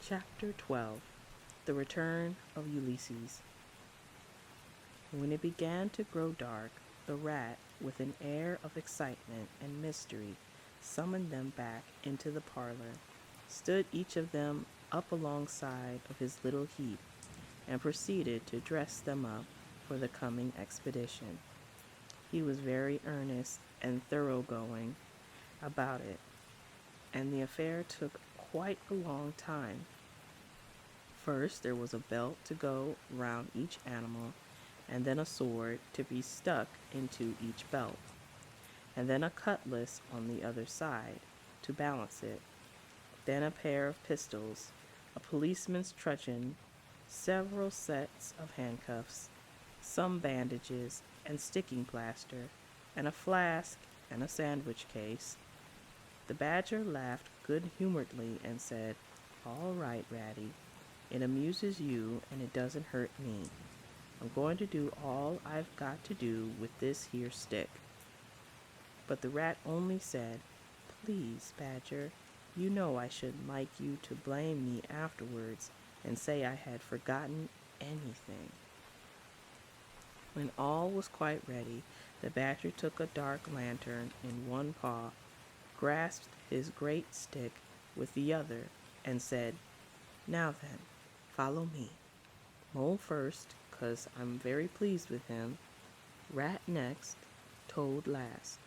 Chapter 12. The Return of Ulysses. When it began to grow dark, the rat, with an air of excitement and mystery, summoned them back into the parlor, stood each of them up alongside of his little heap, and proceeded to dress them up for the coming expedition. He was very earnest and thoroughgoing about it, and the affair took quite a long time. First, there was a belt to go round each animal, and then a sword to be stuck into each belt, and then a cutlass on the other side to balance it, then a pair of pistols, a policeman's truncheon, several sets of handcuffs, some bandages and sticking plaster, and a flask and a sandwich case. The badger laughed good-humoredly and said, "All right, Ratty. It amuses you and it doesn't hurt me. I'm going to do all I've got to do with this here stick." But the rat only said, "Please, Badger, you know I shouldn't like you to blame me afterwards and say I had forgotten anything." When all was quite ready, the badger took a dark lantern in one paw, grasped his great stick with the other, and said, "Now then, follow me. Mole first, 'cause I'm very pleased with him. Rat next, Toad last.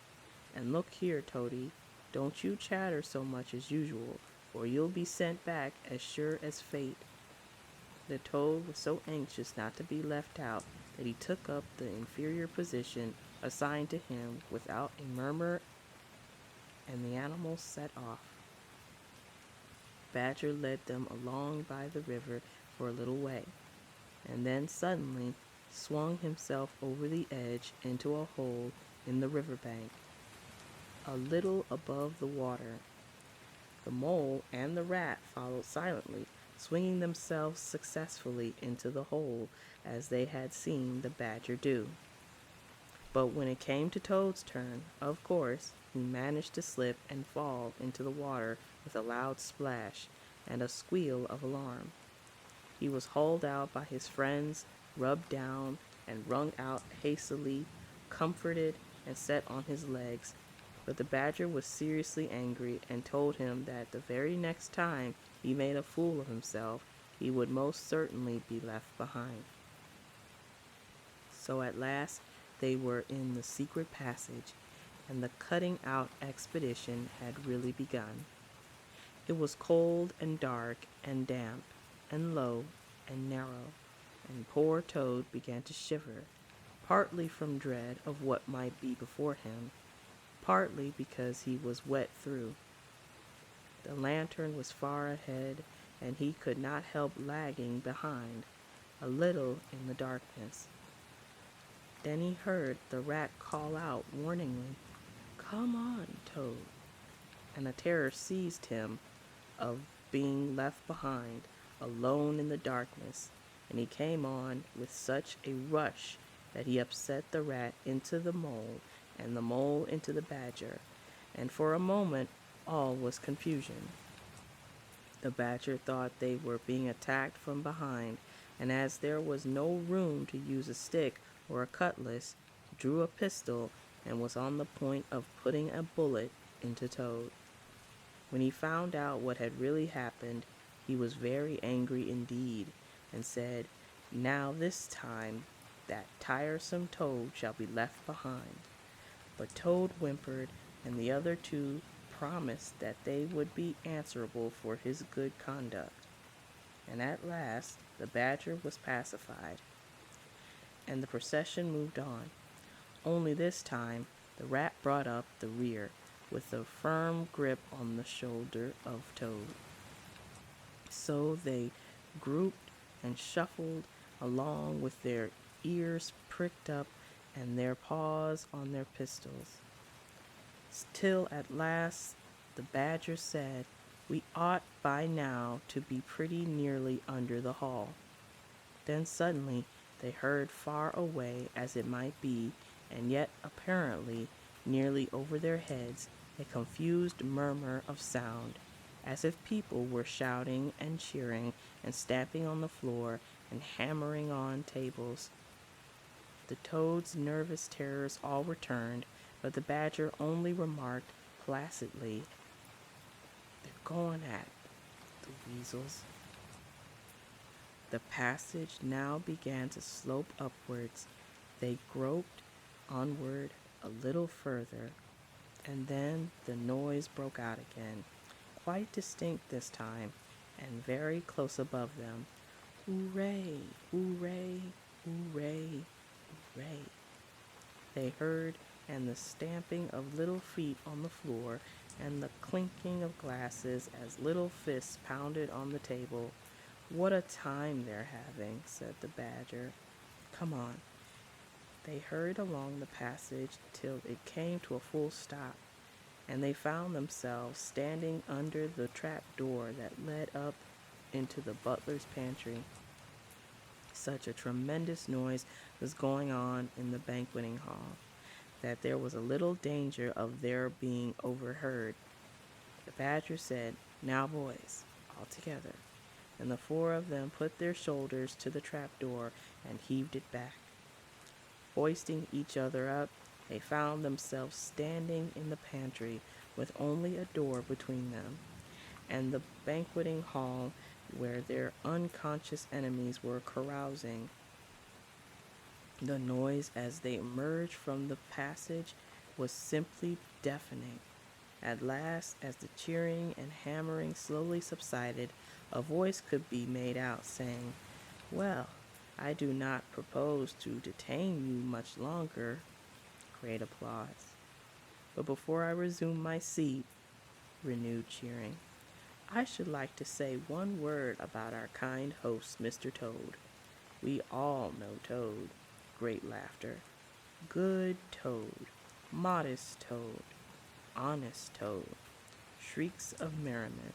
And look here, Toady, don't you chatter so much as usual, or you'll be sent back as sure as fate." The Toad was so anxious not to be left out that he took up the inferior position assigned to him without a murmur, and the animals set off. Badger led them along by the river for a little way, and then suddenly swung himself over the edge into a hole in the river bank, a little above the water. The mole and the rat followed silently, swinging themselves successfully into the hole as they had seen the badger do. But when it came to Toad's turn, of course, he managed to slip and fall into the water with a loud splash and a squeal of alarm. He was hauled out by his friends, rubbed down and wrung out hastily, comforted and set on his legs, but the badger was seriously angry and told him that the very next time he made a fool of himself, he would most certainly be left behind. So at last they were in the secret passage, and the cutting out expedition had really begun. It was cold and dark and damp and low and narrow, and poor Toad began to shiver, partly from dread of what might be before him, partly because he was wet through. The lantern was far ahead, and he could not help lagging behind a little in the darkness. Then he heard the rat call out warningly, "Come on, Toad," and a terror seized him of being left behind, alone in the darkness, and he came on with such a rush that he upset the rat into the mole and the mole into the badger, and for a moment all was confusion. The badger thought they were being attacked from behind, and as there was no room to use a stick or a cutlass, drew a pistol and was on the point of putting a bullet into Toad. When he found out what had really happened, he was very angry indeed, and said, "Now this time that tiresome Toad shall be left behind." But Toad whimpered, and the other two promised that they would be answerable for his good conduct. And at last the badger was pacified, and the procession moved on. Only this time the rat brought up the rear, with a firm grip on the shoulder of Toad. So they grouped and shuffled along with their ears pricked up and their paws on their pistols, till at last the badger said, "We ought by now to be pretty nearly under the hall." Then suddenly they heard far away as it might be, and yet apparently nearly over their heads, a confused murmur of sound, as if people were shouting and cheering and stamping on the floor and hammering on tables. The toad's nervous terrors all returned, but the badger only remarked placidly, "They're going at the weasels." The passage now began to slope upwards. They groped onward a little further, and then the noise broke out again, quite distinct this time, and very close above them. "Hooray! Hooray! Hooray! Hooray!" they heard, and the stamping of little feet on the floor, and the clinking of glasses as little fists pounded on the table. "What a time they're having," said the badger. "Come on." They hurried along the passage till it came to a full stop, and they found themselves standing under the trap door that led up into the butler's pantry. Such a tremendous noise was going on in the banqueting hall that there was a little danger of their being overheard. The badger said, "Now, boys, all together," and the four of them put their shoulders to the trap door and heaved it back. Hoisting each other up, they found themselves standing in the pantry with only a door between them, and the banqueting hall where their unconscious enemies were carousing. The noise as they emerged from the passage was simply deafening. At last, as the cheering and hammering slowly subsided, a voice could be made out saying, "Well, I do not propose to detain you much longer." Great applause. "But before I resume my seat," renewed cheering, "I should like to say one word about our kind host, Mr. Toad. We all know Toad." Great laughter. "Good Toad, modest Toad, honest Toad." Shrieks of merriment.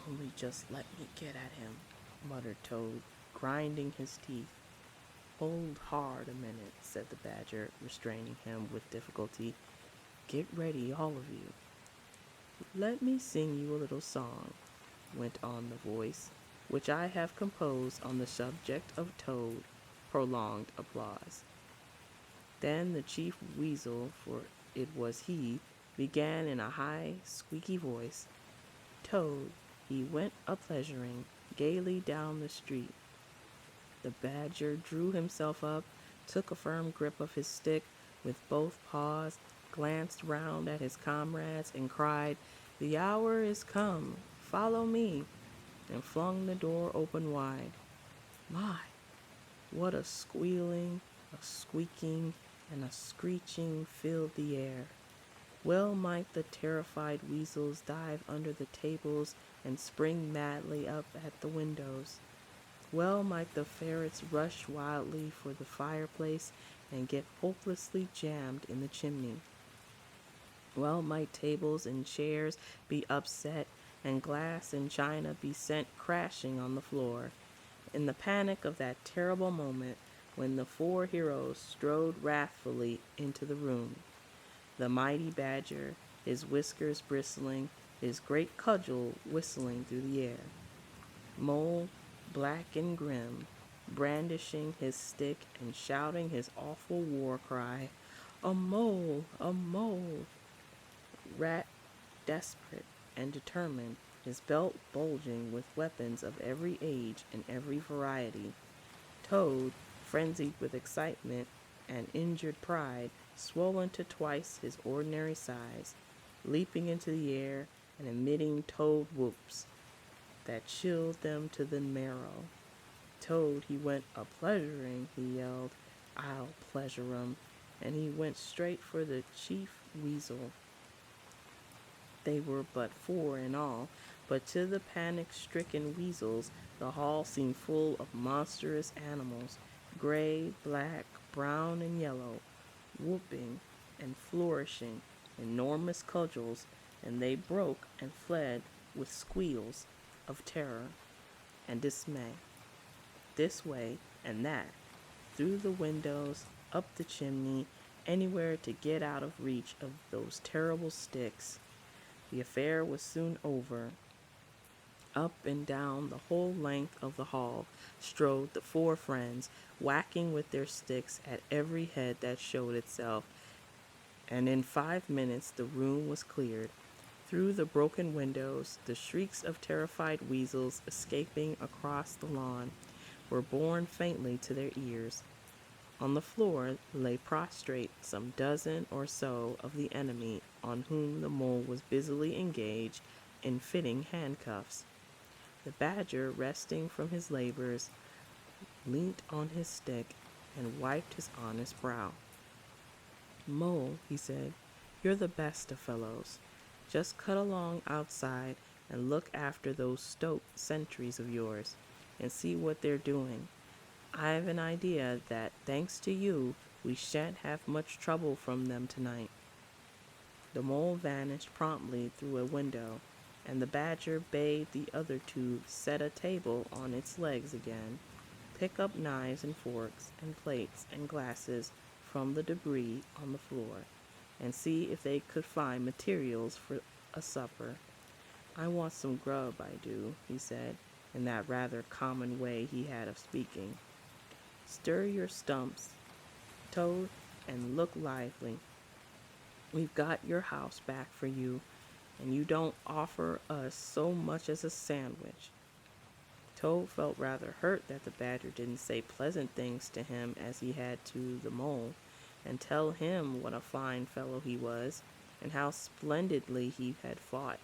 "Only just let me get at him," muttered Toad, grinding his teeth. "Hold hard a minute," said the badger, restraining him with difficulty. "Get ready, all of you." "Let me sing you a little song," went on the voice, "which I have composed on the subject of Toad." Prolonged applause. Then the chief weasel, for it was he, began in a high, squeaky voice. "Toad, he went a-pleasuring gaily down the street." The badger drew himself up, took a firm grip of his stick with both paws, glanced round at his comrades, and cried, "The hour is come, follow me," and flung the door open wide. My! What a squealing, a squeaking, and a screeching filled the air. Well might the terrified weasels dive under the tables and spring madly up at the windows. Well might the ferrets rush wildly for the fireplace and get hopelessly jammed in the chimney. Well might tables and chairs be upset and glass and china be sent crashing on the floor. In the panic of that terrible moment, when the four heroes strode wrathfully into the room, the mighty badger, his whiskers bristling, his great cudgel whistling through the air, Mole, black and grim, brandishing his stick and shouting his awful war cry, "A mole! A mole!" Rat, desperate and determined, his belt bulging with weapons of every age and every variety. Toad, frenzied with excitement and injured pride, swollen to twice his ordinary size, leaping into the air and emitting toad whoops that chilled them to the marrow. Toad, he went a-pleasuring, he yelled, "I'll pleasure 'em," and he went straight for the chief weasel. They were but four in all, but to the panic-stricken weasels the hall seemed full of monstrous animals, gray, black, brown, and yellow, whooping and flourishing enormous cudgels, and they broke and fled with squeals of terror and dismay, this way and that, through the windows, up the chimney, anywhere to get out of reach of those terrible sticks. The affair was soon over. Up and down the whole length of the hall strode the four friends, whacking with their sticks at every head that showed itself, and in 5 minutes the room was cleared. Through the broken windows, the shrieks of terrified weasels escaping across the lawn were borne faintly to their ears. On the floor lay prostrate some dozen or so of the enemy on whom the mole was busily engaged in fitting handcuffs. The badger, resting from his labors, leant on his stick and wiped his honest brow. "Mole," he said, "you're the best of fellows. Just cut along outside and look after those stoat sentries of yours, and see what they're doing. I've an idea that, thanks to you, we shan't have much trouble from them tonight." The mole vanished promptly through a window, and the badger bade the other two set a table on its legs again, pick up knives and forks and plates and glasses from the debris on the floor, and see if they could find materials for a supper. "I want some grub, I do," he said, in that rather common way he had of speaking. "Stir your stumps, Toad, and look lively. We've got your house back for you, and you don't offer us so much as a sandwich." Toad felt rather hurt that the badger didn't say pleasant things to him as he had to the mole, and tell him what a fine fellow he was, and how splendidly he had fought,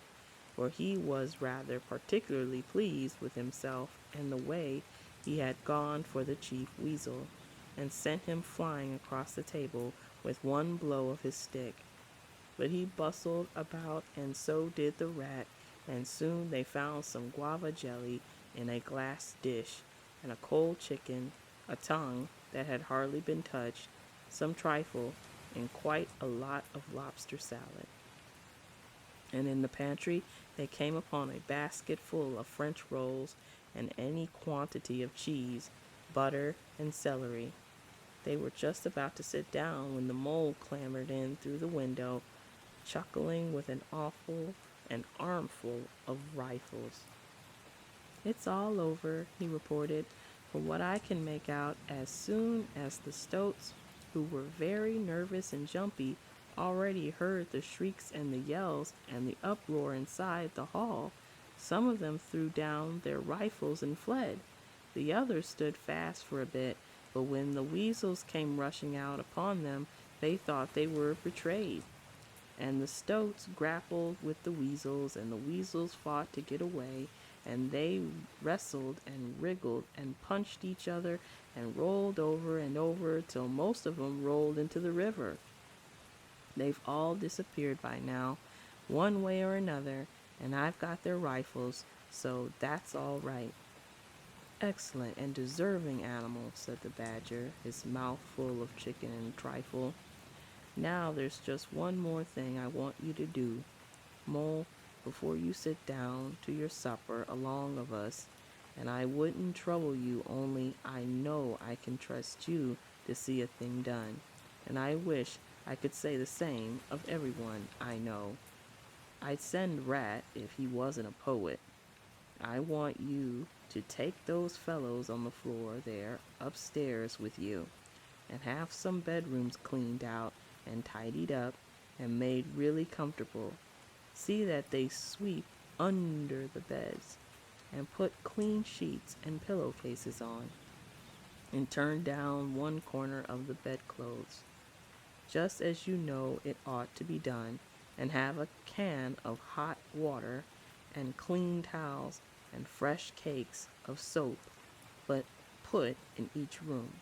for he was rather particularly pleased with himself and the way he had gone for the chief weasel, and sent him flying across the table with one blow of his stick. But he bustled about, and so did the rat, and soon they found some guava jelly in a glass dish, and a cold chicken, a tongue that had hardly been touched, some trifle, and quite a lot of lobster salad. And in the pantry they came upon a basket full of French rolls and any quantity of cheese, butter, and celery. They were just about to sit down when the mole clambered in through the window, chuckling with an armful of rifles. "It's all over," he reported, "from what I can make out, as soon as the stoats, who were very nervous and jumpy, already heard the shrieks and the yells and the uproar inside the hall. Some of them threw down their rifles and fled. The others stood fast for a bit, but when the weasels came rushing out upon them, they thought they were betrayed. And the stoats grappled with the weasels, and the weasels fought to get away, and they wrestled and wriggled and punched each other and rolled over and over till most of 'em rolled into the river. They've all disappeared by now, one way or another, and I've got their rifles, so that's all right." "Excellent and deserving animal," said the badger, his mouth full of chicken and trifle. "Now there's just one more thing I want you to do, Mole, before you sit down to your supper along of us, and I wouldn't trouble you only I know I can trust you to see a thing done, and I wish I could say the same of everyone I know. I'd send Rat if he wasn't a poet. I want you to take those fellows on the floor there upstairs with you, and have some bedrooms cleaned out and tidied up and made really comfortable. See that they sweep under the beds, and put clean sheets and pillowcases on, and turn down one corner of the bedclothes, just as you know it ought to be done, and have a can of hot water and clean towels and fresh cakes of soap but put in each room,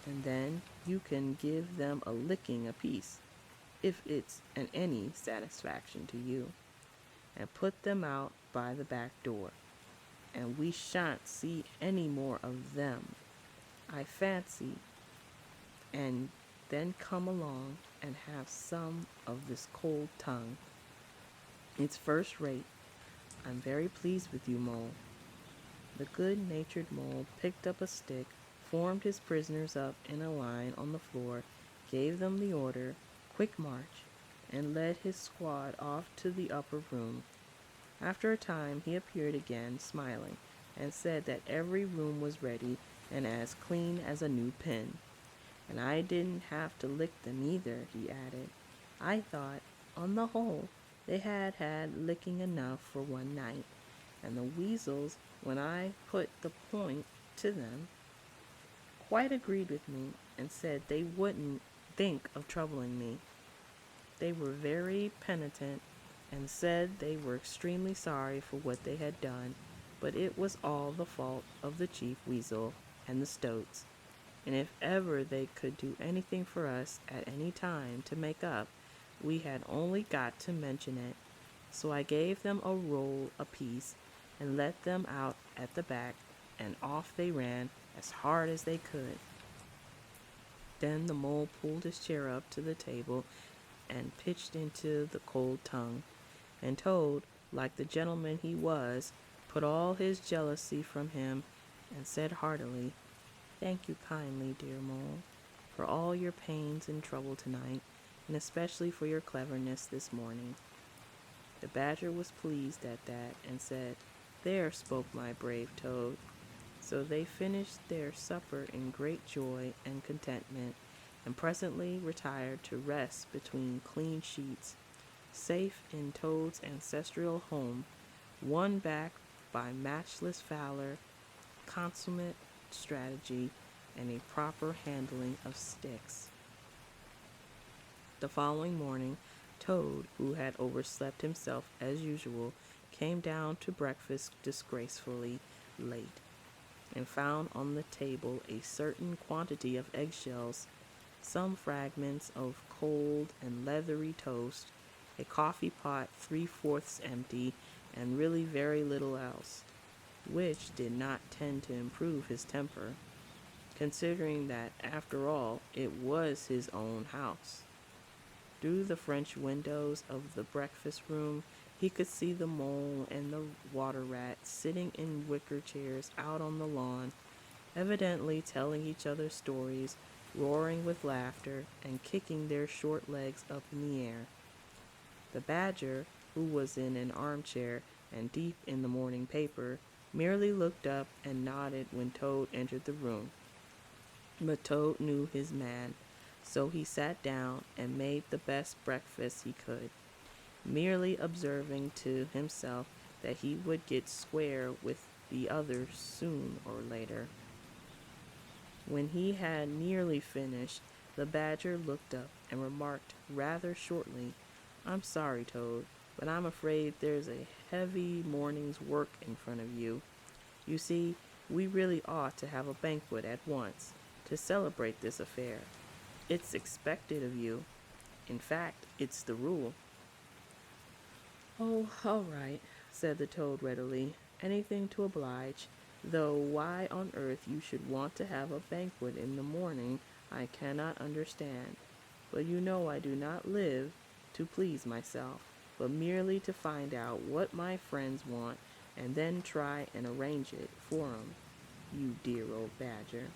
and then you can give them a licking apiece, if it's any satisfaction to you, and put them out by the back door, and we shan't see any more of them, I fancy, and then come along and have some of this cold tongue. It's first rate. I'm very pleased with you, Mole." The good-natured mole picked up a stick, formed his prisoners up in a line on the floor, gave them the order, "Quick march," and led his squad off to the upper room. After a time he appeared again, smiling, and said that every room was ready and as clean as a new pin. And I didn't have to lick them either, he added. I thought, on the whole, they had had licking enough for one night, and the weasels, when I put the point to them, quite agreed with me and said they wouldn't think of troubling me. They were very penitent and said they were extremely sorry for what they had done, but it was all the fault of the chief weasel and the stoats, and if ever they could do anything for us at any time to make up, we had only got to mention it. So I gave them a roll apiece and let them out at the back, and off they ran as hard as they could. Then the mole pulled his chair up to the table and pitched into the cold tongue, and Toad, like the gentleman he was, put all his jealousy from him and said heartily, "Thank you kindly, dear Mole, for all your pains and trouble tonight, and especially for your cleverness this morning." The Badger was pleased at that, and said, "There spoke my brave Toad." So they finished their supper in great joy and contentment, and presently retired to rest between clean sheets, safe in Toad's ancestral home, won back by matchless valor, consummate strategy, and a proper handling of sticks. The following morning, Toad, who had overslept himself as usual, came down to breakfast disgracefully late, and found on the table a certain quantity of eggshells, some fragments of cold and leathery toast, a coffee pot 3/4 empty, and really very little else, which did not tend to improve his temper, considering that, after all, it was his own house. Through the French windows of the breakfast room, he could see the mole and the water rat sitting in wicker chairs out on the lawn, evidently telling each other stories, roaring with laughter, and kicking their short legs up in the air. The Badger, who was in an armchair and deep in the morning paper, merely looked up and nodded when Toad entered the room. But Toad knew his man, so he sat down and made the best breakfast he could, merely observing to himself that he would get square with the others soon or later. When he had nearly finished, the Badger looked up and remarked rather shortly, "I'm sorry, Toad, but I'm afraid there's a heavy morning's work in front of you. You see, we really ought to have a banquet at once, to celebrate this affair. It's expected of you. In fact, it's the rule." "Oh, all right," said the Toad readily. "Anything to oblige, though why on earth you should want to have a banquet in the morning I cannot understand. But you know I do not live to please myself, but merely to find out what my friends want and then try and arrange it for 'em, you dear old Badger."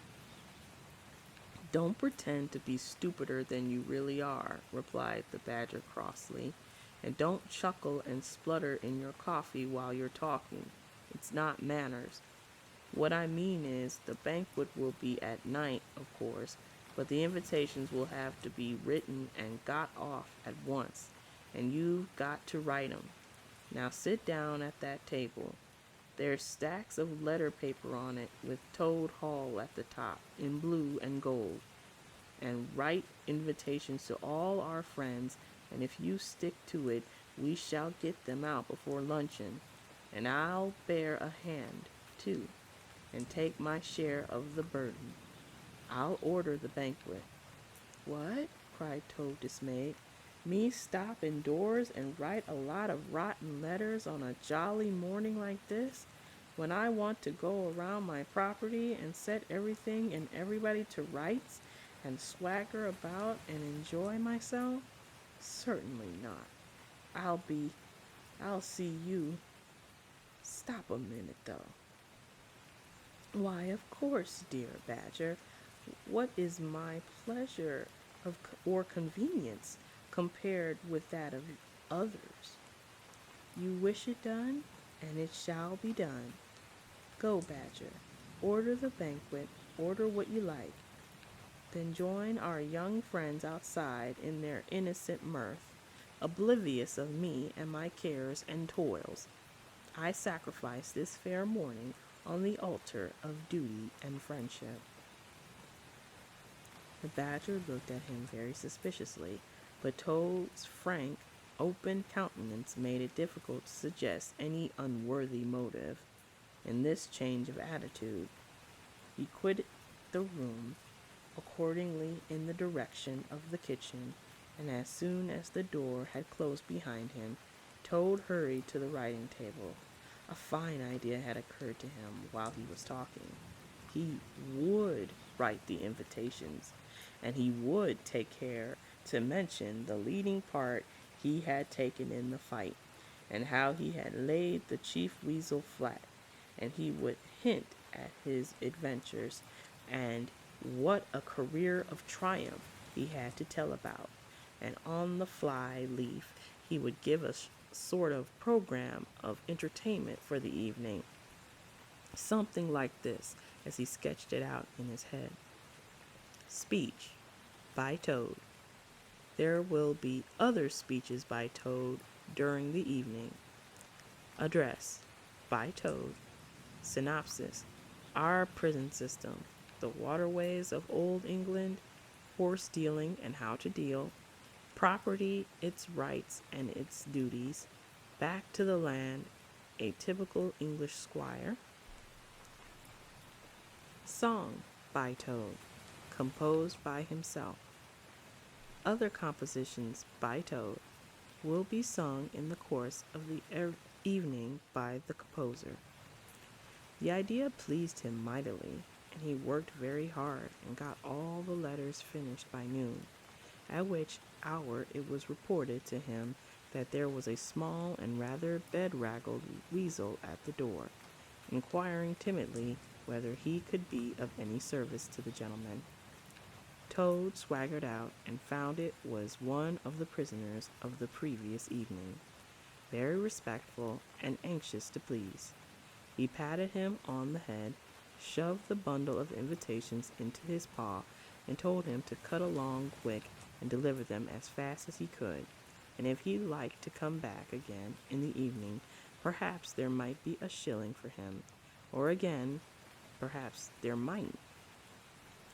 "Don't pretend to be stupider than you really are," replied the Badger crossly, "and don't chuckle and splutter in your coffee while you're talking. It's not manners. What I mean is, the banquet will be at night, of course, but the invitations will have to be written and got off at once, and you've got to write 'em. Now sit down at that table. There's stacks of letter paper on it with Toad Hall at the top in blue and gold, and write invitations to all our friends, and if you stick to it, we shall get them out before luncheon, and I'll bear a hand, too, and take my share of the burden. I'll order the banquet." "What?" cried Toad, dismayed. "Me stop indoors and write a lot of rotten letters on a jolly morning like this, when I want to go around my property and set everything and everybody to rights and swagger about and enjoy myself? Certainly not. I'll see you. Stop a minute, though. Why, of course, dear Badger. What is my pleasure or convenience? compared with that of others. You wish it done, and it shall be done. Go, Badger, order the banquet, order what you like. Then join our young friends outside in their innocent mirth, oblivious of me and my cares and toils. I sacrifice this fair morning on the altar of duty and friendship. The badger looked at him very suspiciously, but Toad's frank, open countenance made it difficult to suggest any unworthy motive in this change of attitude. He quitted the room accordingly in the direction of the kitchen, and as soon as the door had closed behind him, Toad hurried to the writing table. A fine idea had occurred to him while he was talking. He would write the invitations, and he would take care to mention the leading part he had taken in the fight, and how he had laid the chief weasel flat, and he would hint at his adventures, and what a career of triumph he had to tell about, and on the fly leaf he would give a sort of program of entertainment for the evening, something like this, as he sketched it out in his head. Speech by Toad. There will be other speeches by Toad during the evening. Address by Toad. Synopsis: Our prison system, the waterways of Old England, horse dealing and how to deal, property, its rights and its duties, back to the land, a typical English squire. Song by Toad, composed by himself. Other compositions by Toad will be sung in the course of the evening by the composer. The idea pleased him mightily, and he worked very hard and got all the letters finished by noon, at which hour it was reported to him that there was a small and rather bedraggled weasel at the door, inquiring timidly whether he could be of any service to the gentleman. Toad swaggered out and found it was one of the prisoners of the previous evening, very respectful and anxious to please. He patted him on the head, shoved the bundle of invitations into his paw, and told him to cut along quick and deliver them as fast as he could, and if he liked to come back again in the evening, perhaps there might be a shilling for him, or again, perhaps there mightn't.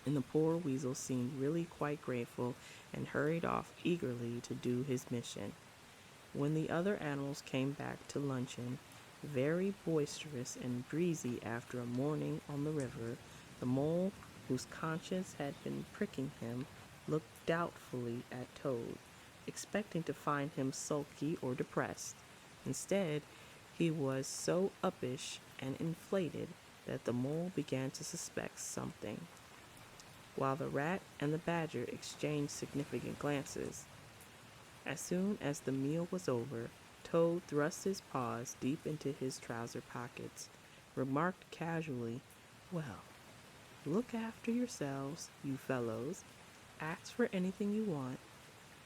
And the poor weasel seemed really quite grateful and hurried off eagerly to do his mission. When the other animals came back to luncheon, very boisterous and breezy after a morning on the river, the mole, whose conscience had been pricking him, looked doubtfully at Toad, expecting to find him sulky or depressed. Instead, he was so uppish and inflated that the mole began to suspect something, while the rat and the badger exchanged significant glances. As soon as the meal was over, Toad thrust his paws deep into his trouser pockets, remarked casually, "Well, look after yourselves, you fellows, ask for anything you want,"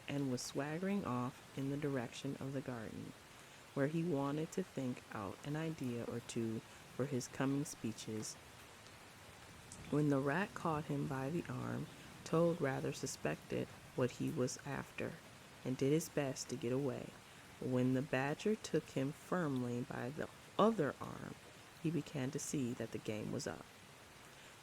and was swaggering off in the direction of the garden, where he wanted to think out an idea or two for his coming speeches. When the rat caught him by the arm, Toad rather suspected what he was after, and did his best to get away. But when the badger took him firmly by the other arm, he began to see that the game was up.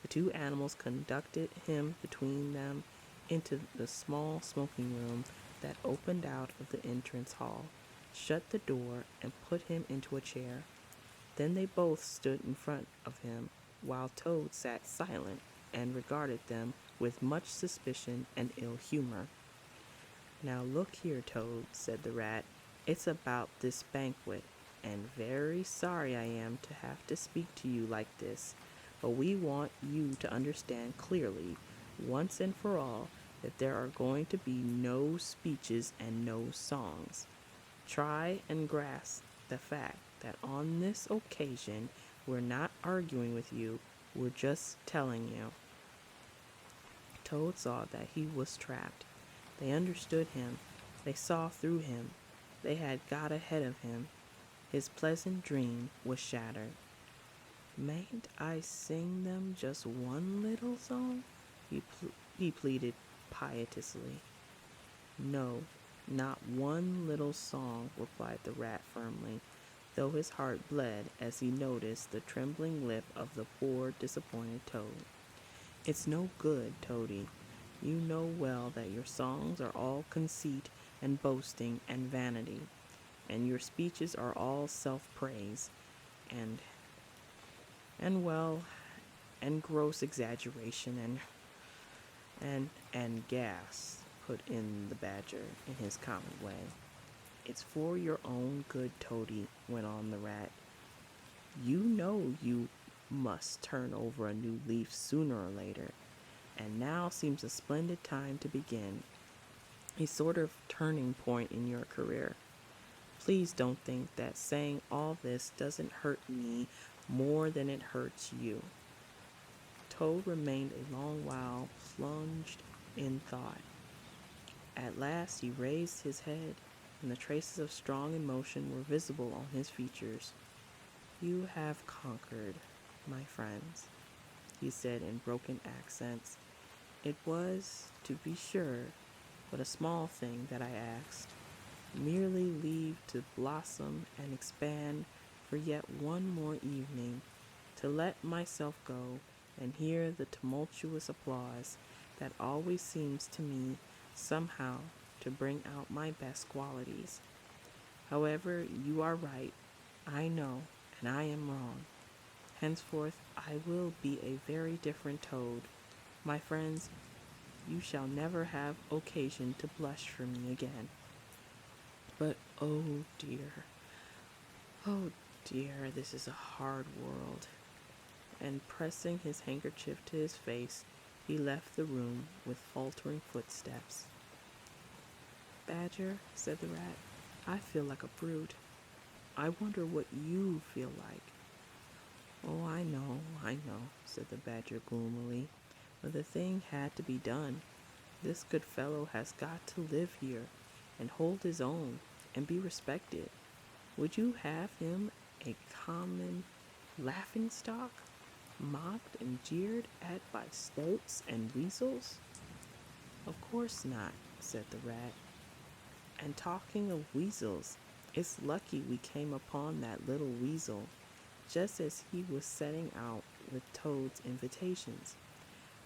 The two animals conducted him between them into the small smoking room that opened out of the entrance hall, shut the door, and put him into a chair. Then they both stood in front of him, while Toad sat silent and regarded them with much suspicion and ill humor. "Now look here, Toad," said the rat, "it's about this banquet, and very sorry I am to have to speak to you like this, but we want you to understand clearly, once and for all, that there are going to be no speeches and no songs. Try and grasp the fact that on this occasion we're not arguing with you, we're just telling you." Toad saw that he was trapped. They understood him, They saw through him. They had got ahead of him. His pleasant dream was shattered. Mayn't I sing them just one little song? He pleaded piteously. No, not one little song, replied the rat firmly, though his heart bled as he noticed the trembling lip of the poor, disappointed toad. It's no good, Toady. You know well that your songs are all conceit and boasting and vanity, and your speeches are all self-praise and well, and gross exaggeration and gas, put in the badger in his common way. It's for your own good, Toady, went on the rat. You know you must turn over a new leaf sooner or later, and now seems a splendid time to begin, a sort of turning point in your career. Please don't think that saying all this doesn't hurt me more than it hurts you. Toad remained a long while plunged in thought. At last he raised his head, and the traces of strong emotion were visible on his features. You have conquered, my friends, he said in broken accents. It was, to be sure, but a small thing that I asked. Merely leave to blossom and expand for yet one more evening, to let myself go and hear the tumultuous applause that always seems to me somehow to bring out my best qualities. However, you are right, I know, and I am wrong. Henceforth I will be a very different toad. My friends, you shall never have occasion to blush for me again. But oh dear, this is a hard world. And pressing his handkerchief to his face, he left the room with faltering footsteps. Badger, said the rat, I feel like a brute. I wonder what you feel like. Oh, I know, said the badger gloomily, but the thing had to be done. This good fellow has got to live here, and hold his own, and be respected. Would you have him a common laughing-stock, mocked and jeered at by stoats and weasels? Of course not, said the rat. And talking of weasels, it's lucky we came upon that little weasel, just as he was setting out with Toad's invitations.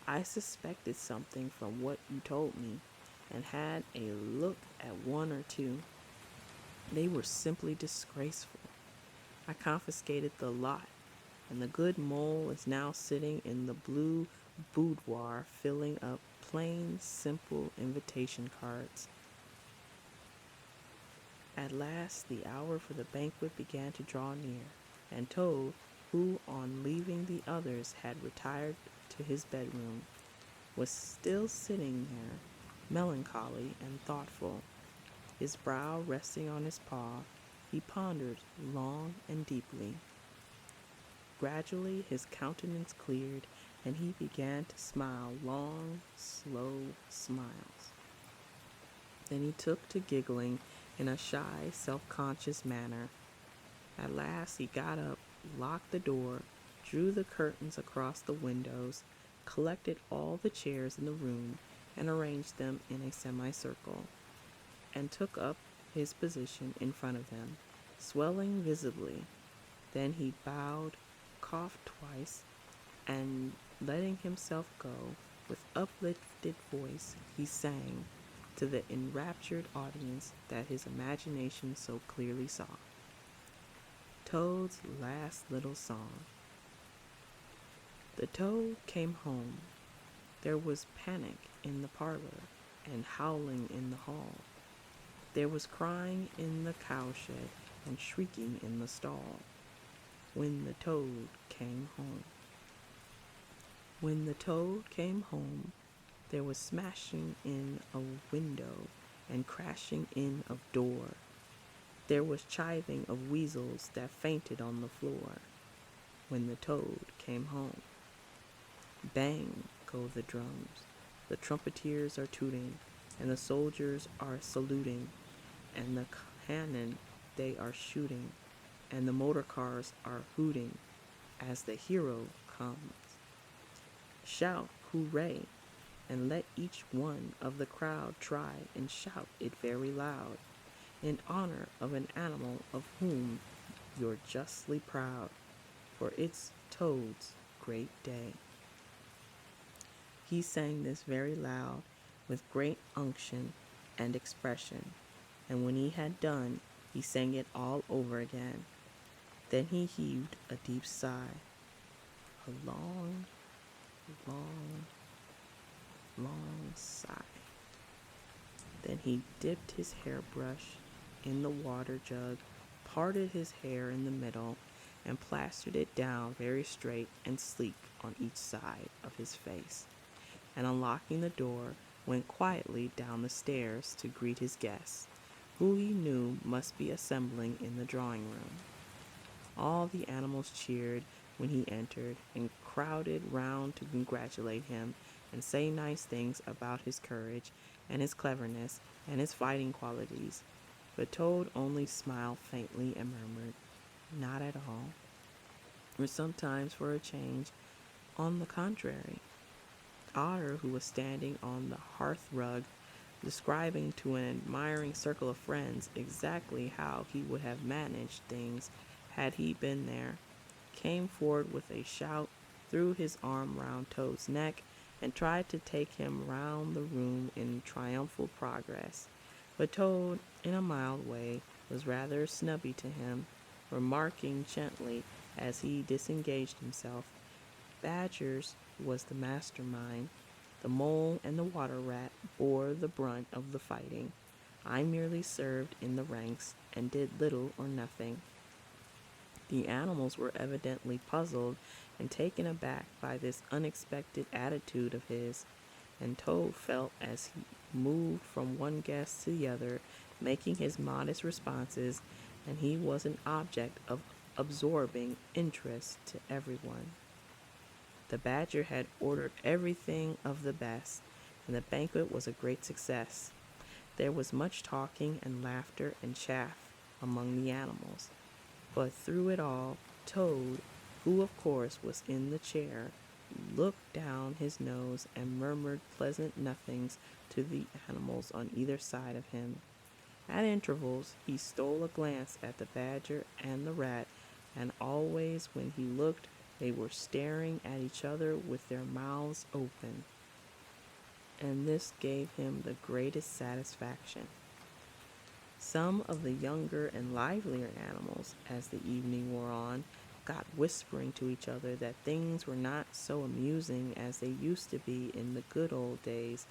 I suspected something from what you told me, and had a look at one or two. They were simply disgraceful. I confiscated the lot, and the good mole is now sitting in the blue boudoir filling up plain, simple invitation cards. At last the hour for the banquet began to draw near, and Toad, who on leaving the others had retired to his bedroom, was still sitting there, melancholy and thoughtful. His brow resting on his paw, he pondered long and deeply. Gradually his countenance cleared, and he began to smile long, slow smiles. Then he took to giggling in a shy, self-conscious manner. At last he got up, locked the door, drew the curtains across the windows, collected all the chairs in the room, and arranged them in a semicircle, and took up his position in front of them, swelling visibly. Then he bowed, coughed twice, and letting himself go, with uplifted voice, he sang to the enraptured audience that his imagination so clearly saw. Toad's last little song. The toad came home. There was panic in the parlor, and howling in the hall. There was crying in the cowshed, and shrieking in the stall, when the toad came home. When the toad came home, there was smashing in a window, and crashing in of door. There was chiving of weasels that fainted on the floor, when the toad came home. Bang go the drums, the trumpeters are tooting, and the soldiers are saluting, and the cannon they are shooting, and the motor cars are hooting as the hero comes. Shout hooray, and let each one of the crowd try and shout it very loud, in honor of an animal of whom you're justly proud, for it's Toad's great day. He sang this very loud, with great unction and expression, and when he had done, he sang it all over again. Then he heaved a deep sigh, a long, long, long sigh. Then he dipped his hairbrush in the water jug, parted his hair in the middle, and plastered it down very straight and sleek on each side of his face, and unlocking the door, went quietly down the stairs to greet his guests, who he knew must be assembling in the drawing room. All the animals cheered when he entered and crowded round to congratulate him and say nice things about his courage and his cleverness and his fighting qualities. But Toad only smiled faintly and murmured, "Not at all," or sometimes, for a change, "On the contrary." Otter, who was standing on the hearth rug, describing to an admiring circle of friends exactly how he would have managed things had he been there, came forward with a shout, threw his arm round Toad's neck, and tried to take him round the room in triumphal progress. But Toad, in a mild way, was rather snubby to him, remarking gently as he disengaged himself, "Badgers was the mastermind. The mole and the water rat bore the brunt of the fighting. I merely served in the ranks and did little or nothing." The animals were evidently puzzled and taken aback by this unexpected attitude of his, and Toad felt as he moved from one guest to the other, making his modest responses, and he was an object of absorbing interest to everyone. The Badger had ordered everything of the best, and the banquet was a great success. There was much talking and laughter and chaff among the animals, but through it all, Toad, who of course was in the chair, looked down his nose and murmured pleasant nothings to the animals on either side of him. At intervals, he stole a glance at the Badger and the Rat, and always when he looked, they were staring at each other with their mouths open, and this gave him the greatest satisfaction. Some of the younger and livelier animals, as the evening wore on, got whispering to each other that things were not so amusing as they used to be in the good old days,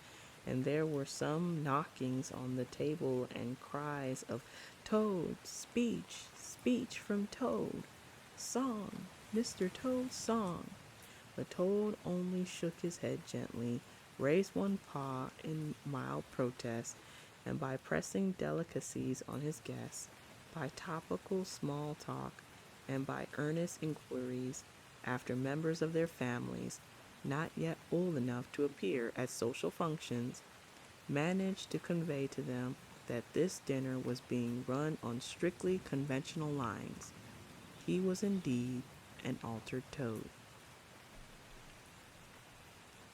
and there were some knockings on the table and cries of "Toad, speech, speech from Toad, song, Mr. Toad's song." But Toad only shook his head gently, raised one paw in mild protest, and by pressing delicacies on his guests, by topical small talk, and by earnest inquiries after members of their families, not yet old enough to appear at social functions, managed to convey to them that this dinner was being run on strictly conventional lines. He was indeed an altered Toad.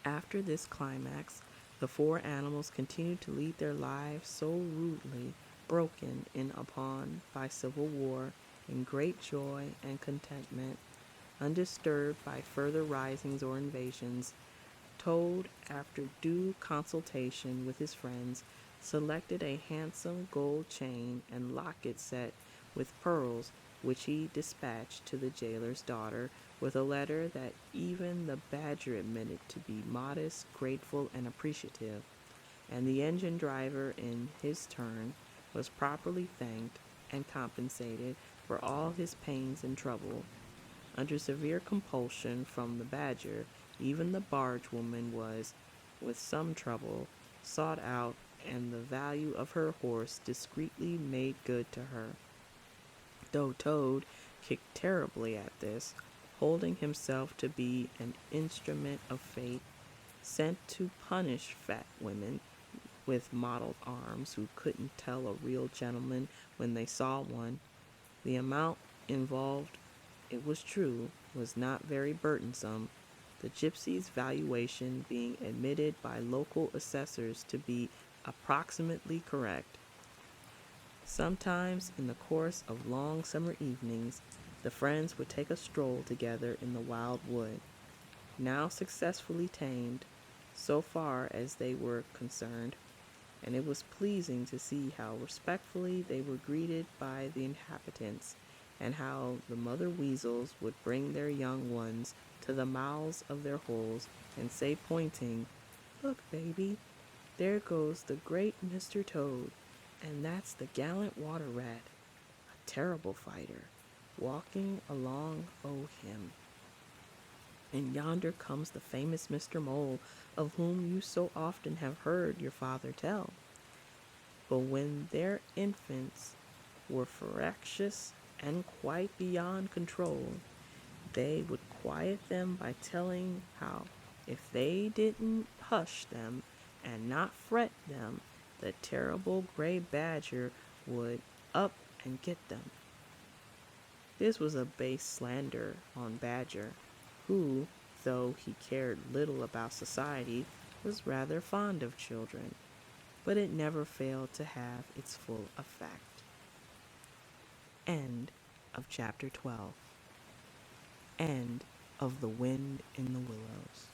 After this climax, the four animals continued to lead their lives so rudely broken in upon by civil war, in great joy and contentment, undisturbed by further risings or invasions. Toad, after due consultation with his friends, selected a handsome gold chain and locket set with pearls, which he dispatched to the jailer's daughter with a letter that even the Badger admitted to be modest, grateful, and appreciative, and the engine driver, in his turn, was properly thanked and compensated for all his pains and trouble. Under severe compulsion from the Badger, even the barge woman was, with some trouble, sought out, and the value of her horse discreetly made good to her, though Toad kicked terribly at this, holding himself to be an instrument of fate, sent to punish fat women, with mottled arms who couldn't tell a real gentleman when they saw one. The amount involved, it was true, was not very burdensome, the gypsy's valuation being admitted by local assessors to be approximately correct. Sometimes, in the course of long summer evenings, the friends would take a stroll together in the wild wood, now successfully tamed, so far as they were concerned, and it was pleasing to see how respectfully they were greeted by the inhabitants, and how the mother weasels would bring their young ones to the mouths of their holes and say, pointing, "Look, baby, there goes the great Mr. Toad, and that's the gallant water rat, a terrible fighter, walking along o' him. And yonder comes the famous Mr. Mole, of whom you so often have heard your father tell." But when their infants were ferocious and quite beyond control, they would quiet them by telling how if they didn't hush them and not fret them, the terrible gray badger would up and get them. This was a base slander on Badger, who, though he cared little about society, was rather fond of children, but it never failed to have its full effect. End of chapter 12. End of The Wind in the Willows.